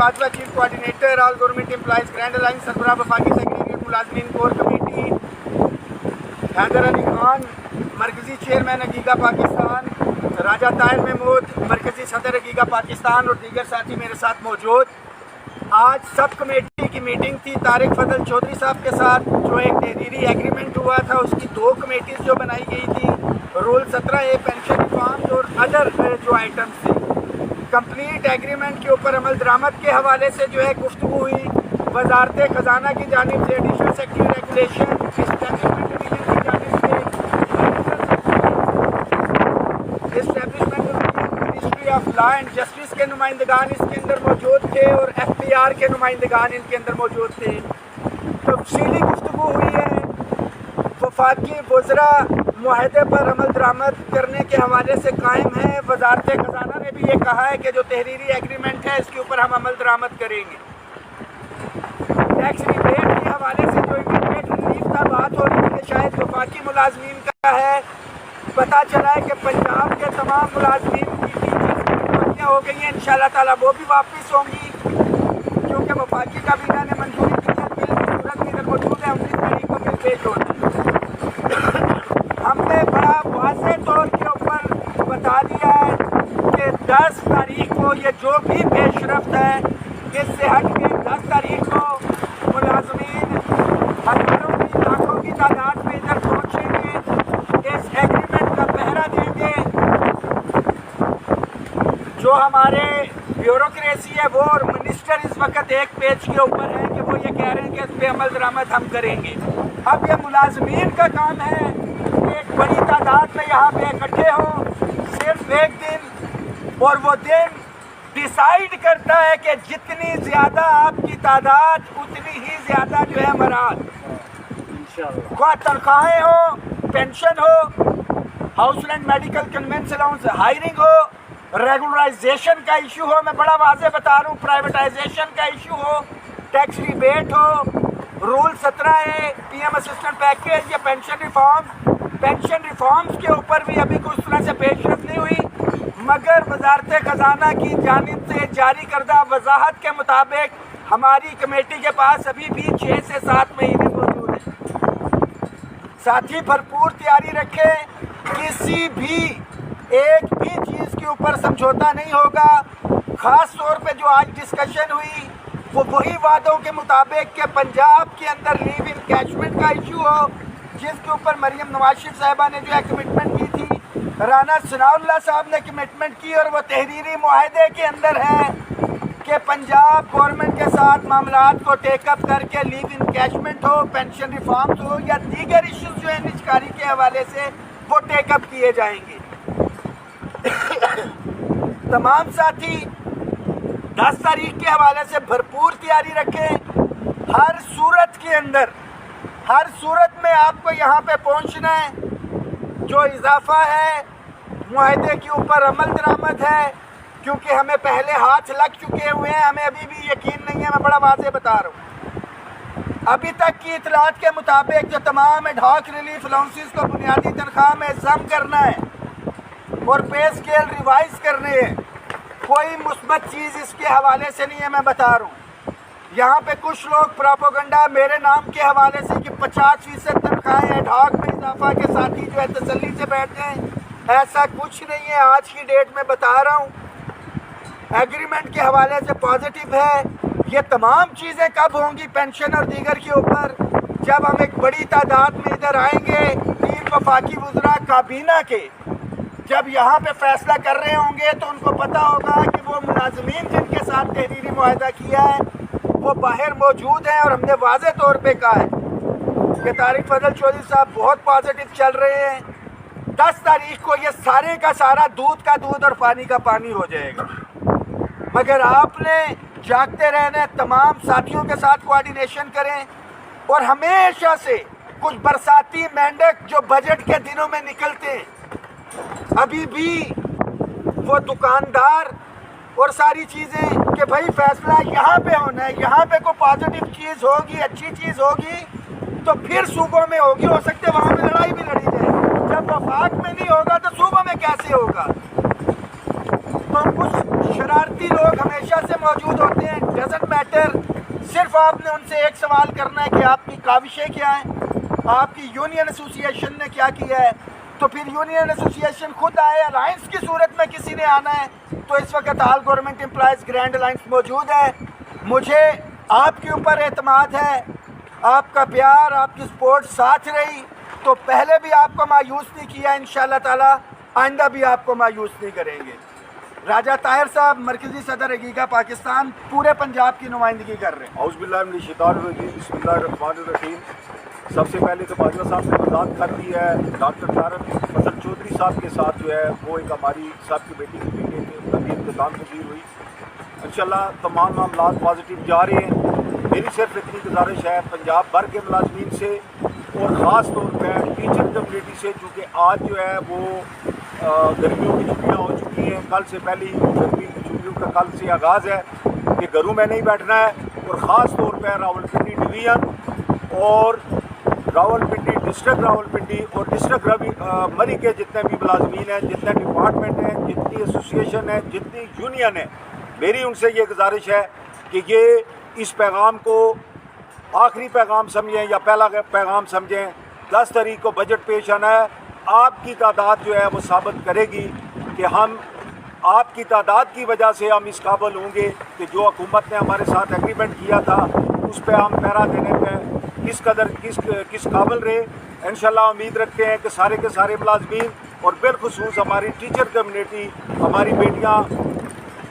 Bhajpa chief coordinator all government employees grand alliance सरबराह वफाकी secretary मुलाजमीन कोर कमेटी, हैदर अली खान मरकजी चेयरमैन हकीका पाकिस्तान, राजा ताहिर महमूद मरकजी सदर हकीका पाकिस्तान और दीगर साथी मेरे साथ मौजूद। आज सब कमेटी की मीटिंग थी तारिक फजल चौधरी साहब के साथ, जो एक तहरीरी एग्रीमेंट हुआ था, उसकी 2 कमेटीज़ जो बनाई गई थी, रूल 17A पेंशन रिफॉर्म्स और अदर जो आइटम्स थे। कंप्लीट एग्रीमेंट के ऊपर अमल दरामद के हवाले से जो है गुफ्तगू हुई। वजारत खजाना की जानिब से additional secretary regulation establishment division की जानिब से establishment ministry of law and justice के नुमाइंदगान इसके अंदर मौजूद थे और FPR के नुमाइंदगान इनके अंदर मौजूद थे। तफसीली गुफ्तगू हुई है। वफाकी वज़रा मुआहदे पर अमल दरामद करने के हवाले से कायम है। वजारत खजाना ने भी ये कहा है कि जो तहरीरी एग्रीमेंट है इसके ऊपर हम अमल दरामद करेंगे। टैक्स रिबेट के हवाले से जो इमीडिएट रिलीफ का बात हो रही है, शायद वफाकी मुलाजमीन का है। पता चला है कि पंजाब के तमाम मुलाजमीन की टीचर्स हो गई हैं, इंशाअल्लाह ताला वो भी वापस होंगी, क्योंकि वफाकी काबीना ने मंजूरी की है। बिल की सूरत में इधर मौजूद है, 19 तारीख को बिल पेश होना है। हमने बड़ा वाज़ेह तौर के ऊपर बता दिया है कि 10 तारीख को ये जो भी पेशरफ्त है इससे हट के 10 तारीख को मुलाजमीन हज़ारों की लाखों की तादाद में इधर पहुँचेंगे, इस एग्रीमेंट का पहरा देंगे। जो हमारे ब्यूरोक्रेसी है वो और मिनिस्टर इस वक्त एक पेज के ऊपर है कि वो ये कह रहे हैं कि इस पर अमल दरामद हम करेंगे। अब ये मुलाजमीन का काम है कि एक बड़ी तादाद में यहाँ पे इकट्ठे हों सिर्फ एक दिन, और वो दिन डिसाइड करता है कि जितनी ज़्यादा आपकी तादाद उतनी ही ज़्यादा जो है मराद, इंशाअल्लाह, तनख्वाहें हो, पेंशन हो, house rent, medical, convince allowance, hiring हो, रेगुलराइजेशन का इशू हो, मैं बड़ा वाज़ेह बता रहा हूँ, प्राइवेटाइजेशन का इशू हो, टैक्स रिबेट हो, rule 17A PM assistant package या पेंशन रिफॉर्म्स के ऊपर भी अभी कुछ तरह से पेशरफ नहीं हुई, मगर वजारत खजाना की जानिब से जारी करदा वजाहत के मुताबिक हमारी कमेटी के पास अभी भी 6 से 7 महीने मौजूद हैं। साथ ही भरपूर तैयारी रखें, किसी भी एक भी चीज़ के ऊपर समझौता नहीं होगा। ख़ास तौर पे जो आज डिस्कशन हुई वो वही वादों के मुताबिक कि पंजाब के अंदर लीव इनकैशमेंट का इशू हो, जिसके ऊपर मरियम नवाज शरीफ साहिबा ने जो है कमिटमेंट की थी, राना सनाउल्लाह साहब ने कमिटमेंट की, और वो तहरीरी मुआहदे के अंदर है कि पंजाब गवर्नमेंट के साथ मामलात को टेकअप करके लीव इनकैशमेंट हो, पेंशन रिफॉर्म्स हो या दीगर इश्यूज जो है निजकारी के हवाले से वो टेकअप किए जाएंगे। तमाम साथी 10 तारीख के हवाले से भरपूर तैयारी रखें। हर सूरत के अंदर, हर सूरत में आपको यहाँ पे पहुँचना है। जो इजाफा है मुआहदे के ऊपर अमल दरामद है, क्योंकि हमें पहले हाथ लग चुके हुए हैं, हमें अभी भी यकीन नहीं है, मैं बड़ा वाज़ेह बता रहा हूँ। अभी तक की इतलात के मुताबिक जो तमाम एडहॉक रिलीफ अलाउंसेस को बुनियादी तनख्वाह में ज़म करना है और पे स्केल रिवाइज करने हैं, कोई मुस्बत चीज़ इसके हवाले से नहीं है, मैं बता रहा हूँ। यहाँ पे कुछ लोग प्रोपोगंडा मेरे नाम के हवाले से कि 50% तनख्वाहें एडहॉक में इजाफा के साथ ही जो है तसल्ली से बैठते हैं, ऐसा कुछ नहीं है। आज की डेट में बता रहा हूँ, एग्रीमेंट के हवाले से पॉजिटिव है। ये तमाम चीज़ें कब होंगी पेंशन और दीगर के ऊपर, जब हम एक बड़ी तादाद में इधर आएंगे, 3 वफाकी वज़रा काबीना के जब यहाँ पे फैसला कर रहे होंगे तो उनको पता होगा कि वो मुलाजमीन जिनके साथ तहरीरी मुआहदा किया है वो बाहर मौजूद हैं, और हमने वाज़ेह तौर पे कहा है कि तारिक फजल चौधरी साहब बहुत पॉजिटिव चल रहे हैं। 10 तारीख को ये सारे का सारा दूध का दूध और पानी का पानी हो जाएगा, मगर आपने जागते रहना है, तमाम साथियों के साथ कोऑर्डिनेशन करें, और हमेशा से कुछ बरसाती मेंढक जो बजट के दिनों में निकलते हैं, अभी भी वो दुकानदार और सारी चीज़ें कि भाई फैसला यहाँ पे होना है, यहाँ पे कोई पॉजिटिव चीज़ होगी, अच्छी चीज़ होगी तो फिर सूबों में होगी, हो सकते वहाँ पे लड़ाई भी लड़ी जाए। जब वफाक में नहीं होगा तो सूबों में कैसे होगा? तो कुछ शरारती लोग हमेशा से मौजूद होते हैं, डजंट मैटर, सिर्फ आपने उनसे एक सवाल करना है कि आपकी काविशें क्या हैं, आपकी यूनियन एसोसिएशन ने क्या किया है। तो फिर यूनियन एसोसिएशन खुद आए, अलायंस की सूरत में किसी ने आना है, तो इस वक्त all government employees grand alliance मौजूद है। मुझे आपके ऊपर एतमाद है, आपका प्यार, आपकी सपोर्ट साथ रही, तो पहले भी आपको मायूस नहीं किया, इंशाअल्लाह ताला आइंदा भी आपको मायूस नहीं करेंगे। राजा ताहिर साहब मरकज़ी सदर हकीका पाकिस्तान पूरे पंजाब की नुमाइंदगी कर रहे हैं। औज़ुबिल्लाहिमिनश्शैतानिर्रजीम। सबसे पहले तो बाजवा साहब ने वज़ाहत कर दी है, डॉक्टर तारक फजल चौधरी साहब के साथ जो है वो एक हमारी साहब की बेटी की बेटी नबी इंतज़ाम तब्दील हुई। इंशाअल्लाह तमाम मामलात पॉजिटिव जा रहे हैं। मेरी सिर्फ इतनी गुजारिश है पंजाब भर के मुलाजमीन से और ख़ास तौर पर टीचर कम्यूनिटी से, चूँकि आज जो है वो गर्मियों की छुट्टियाँ हो चुकी हैं, कल से पहली गर्मी की छुट्टियों का कल से आगाज़ है कि घरों में नहीं बैठना है। और ख़ास तौर पर रावलपिंडी डिवीज़न और रावलपिंडी डिस्ट्रिक्ट रावलपिंडी और डिस्ट्रिक्ट मरी के जितने भी मुलाजमीन हैं, जितने डिपार्टमेंट हैं, जितनी एसोसिएशन है, जितनी यूनियन है, मेरी उनसे ये गुजारिश है कि ये इस पैगाम को आखिरी पैगाम समझें या पहला पैगाम समझें। 10 तारीख को बजट पेश आना है। आपकी तादाद जो है वो साबित करेगी कि हम आपकी तादाद की वजह से हम इस काबिल होंगे कि जो हुकूमत ने हमारे साथ एग्रीमेंट किया था उस पर हम पैरा देने पे किस कदर किस काबिल रहे। इंशाल्लाह उम्मीद रखते हैं कि सारे के सारे मुलाजमीन और बिलखुसूस हमारी टीचर कम्यूनिटी, हमारी बेटियाँ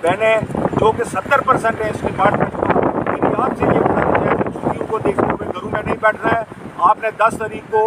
बहनें जो कि 70% है इस डिपार्टमेंट का, मेरी आपसे ये गुजारिश है कि छुट्टियों को देखते हुए घरों में नहीं बैठना है। आपने 10 तारीख को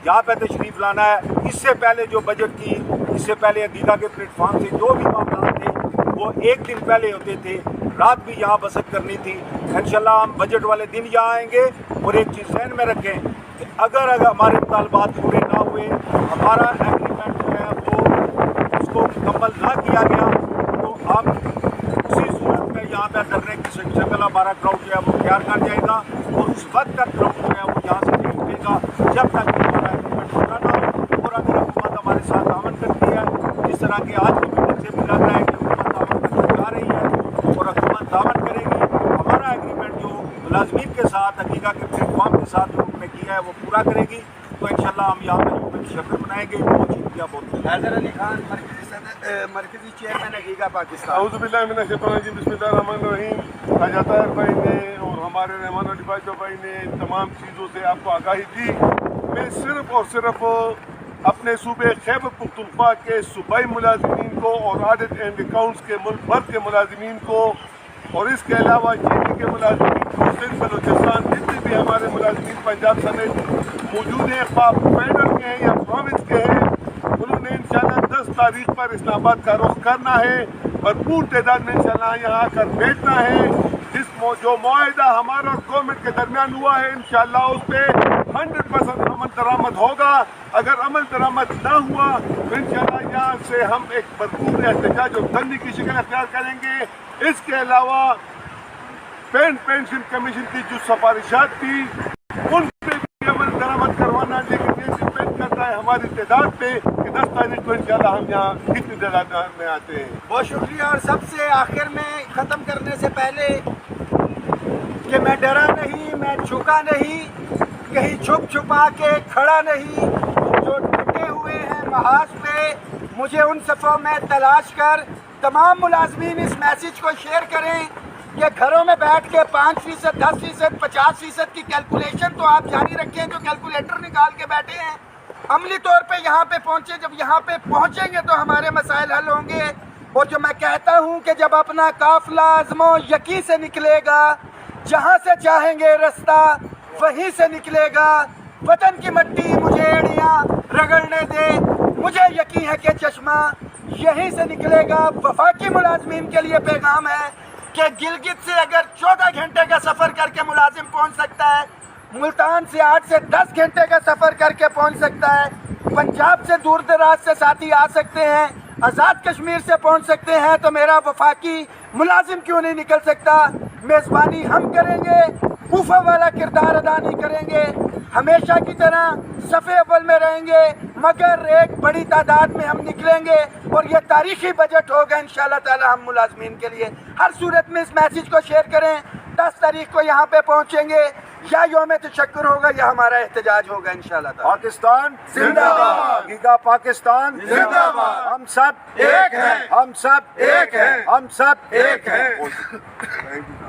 यहाँ पे तशरीफ़ लाना है। इससे पहले जो बजट की, इससे पहले हकीका के प्लेटफॉर्म से जो भी मामला थे वो एक दिन पहले होते थे, रात भी यहाँ बसत करनी थी। इंशाल्लाह हम बजट वाले दिन यहाँ आएंगे। और एक चीज़ ज़हन में रखें कि अगर हमारे मुतालबात पूरे ना हुए, हमारा एग्रीमेंट जो है वो उसको मुकम्मल ना किया गया, तो हम उसी सूरत में यहाँ पर धरने की शक्ल हमारा क्राउड जो है वो तैयार कर जाएगा और उस वक्त तक क्राउड जो है वो यहाँ से नहीं उठेगा जब तक हमारा एग्रीमेंट पूरा ना हो। और अगर हुकूमत हमारे साथ तावन करती है, जिस तरह की आज की मीटिंग से भी लग रहा है कि हुकूमत तावन करने जा रही है और हुकूमत तावन करेगी, हमारा एग्रीमेंट जो मुलाजमीन के साथ हकीका के प्लेटफॉर्म के साथ उन्होंने किया है वो पूरा करेगी, तो इंशाल्लाह हम यहाँ पर शक्ल बनाएंगे। बहुत शुक्रिया। बहुत हैदर अली खान मरकज़ी चेयरमैन हकीका पाकिस्तान। औज़ुबिल्लाहिमिनश्शैतानिर्रजीम। बिस्मिल्लाहिर्रहमानिर्रहीम। राजा ताहिर भाई ने और हमारे रहमान अली बाजवा भाई ने तमाम चीज़ों से आपको आगाही दी। मैं सिर्फ और सिर्फ अपने सूबे खैबर पख्तूनख्वा के सूबाई मुलाजिमीन को और ऑडिट एंड अकाउंट्स के मुल्क भर के मुलाजिमीन को और इसके अलावा जेपी के मुलाजिमीन को, सिंध बलोचिस्तान जितने भी हमारे मुलाजिमीन पंजाब समेत मौजूद हैं, फेडरल के हैं या प्रोविंस के हैं, उन्होंने इंशाल्लाह 10 तारीख पर इस्लामाबाद का रुख करना है। भरपूर तादाद में इंशाल्लाह यहाँ आकर बैठना है। जो मुआहिदा हमारा और गवर्नमेंट के दरमियान हुआ है इंशाल्लाह उस पर 100% अमल दरामद होगा। अगर अमल दरामद ना हुआ तो इंशाल्लाह यहाँ से हम एक भरपूर एहतजाज और धरने की शिकल अख्तियार करेंगे। इसके अलावा पेंशन कमीशन की जो सिफारिशात थी उन पर भी अमल दरामद करवाना, लेकिन ये डिपेंड करता है हमारी तादाद पे कि 10 तारीख को इंशाल्लाह हम यहाँ कितनी तादाद में आते हैं। बहुत शुक्रिया। और सबसे आखिर में ख़त्म करने से पहले कि मैं डरा नहीं, मैं झुका नहीं, कहीं छुप छुपा के खड़ा नहीं, जो डटे हुए हैं महाज पे, मुझे उन सफ़ों में तलाश कर तमाम मुलाजमीन इस मैसेज को शेयर करें कि घरों में बैठ के 5%, 10%, 50% की कैलकुलेशन तो आप जारी रखें जो कैलकुलेटर निकाल के बैठे हैं। अमली तौर पे यहाँ पे पहुँचे, जब यहाँ पे पहुँचेंगे तो हमारे मसाइल हल होंगे। और जो मैं कहता हूँ कि जब अपना काफिला आज़मो यकी से निकलेगा, जहाँ से चाहेंगे रास्ता वहीं से निकलेगा। वतन की मट्टी मुझे एड़ियाँ रगड़ने दे, मुझे यकीन है कि चश्मा यहीं से निकलेगा। वफाकी मुलाजमीन के लिए पैगाम है कि गिलगित से अगर 14 घंटे का सफ़र करके मुलाजिम पहुँच सकता है, मुल्तान से 8 से 10 घंटे का सफ़र करके पहुँच सकता है, पंजाब से दूर दराज से साथी आ सकते हैं, आज़ाद कश्मीर से पहुँच सकते हैं, तो मेरा वफाकी मुलाजिम क्यों नहीं निकल सकता। میزبانی ہم کریں گے، وفا والا کردار ادا نہیں کریں گے، ہمیشہ کی طرح صف اول میں رہیں گے، مگر ایک بڑی تعداد میں ہم نکلیں گے اور یہ تاریخی بجٹ ہوگا انشاءاللہ تعالی ہم ملازمین کے لیے۔ ہر صورت میں اس میسیج کو شیئر کریں، 10 تاریخ کو یہاں پہ پہنچیں گے، یا یوم تشکر ہوگا یا ہمارا احتجاج ہوگا انشاءاللہ تعالی۔ پاکستان زندہ باد، گیگا پاکستان زندہ باد، ہم سب ایک ہیں، ہم سب ایک ہیں، ہم سب ایک ہیں۔ Thank you.